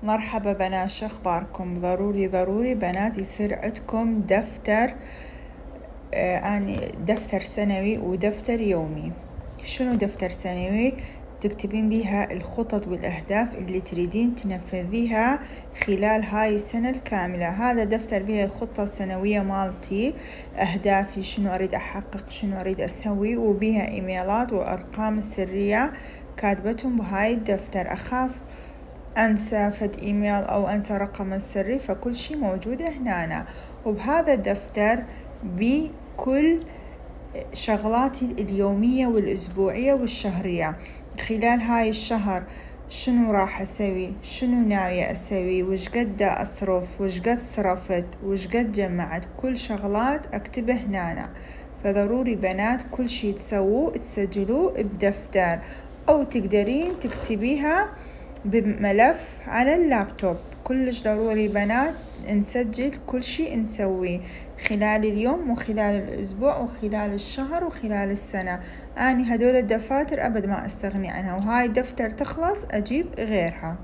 مرحبا بنات، شو اخباركم؟ ضروري بنات يصير عندكم دفتر دفتر سنوي ودفتر يومي. شنو دفتر سنوي؟ تكتبين بيها الخطط والأهداف اللي تريدين تنفذيها خلال هاي السنة الكاملة. هذا دفتر بيها الخطة السنوية مالتي، أهدافي، شنو أريد أحقق، شنو أريد أسوي، وبيها إيميلات وأرقام السرية كاتبتهم بهاي الدفتر. أخاف أنسى فد إيميل أو أنسى رقم السري، فكل شي موجود هنا. وبهذا الدفتر بكل شغلاتي اليومية والأسبوعية والشهرية خلال هاي الشهر. شنو راح أسوي، شنو ناوية أسوي، وش قد أصرف، وش قد صرفت، وش قد جمعت، كل شغلات أكتبه هنا. فضروري بنات كل شي تسووه تسجلوه بدفتر، أو تقدرين تكتبيها بملف على اللابتوب. كلش ضروري بنات نسجل كل شيء نسويه خلال اليوم وخلال الأسبوع وخلال الشهر وخلال السنة. أنا هدول الدفاتر أبد ما أستغني عنها، وهاي دفتر تخلص أجيب غيرها.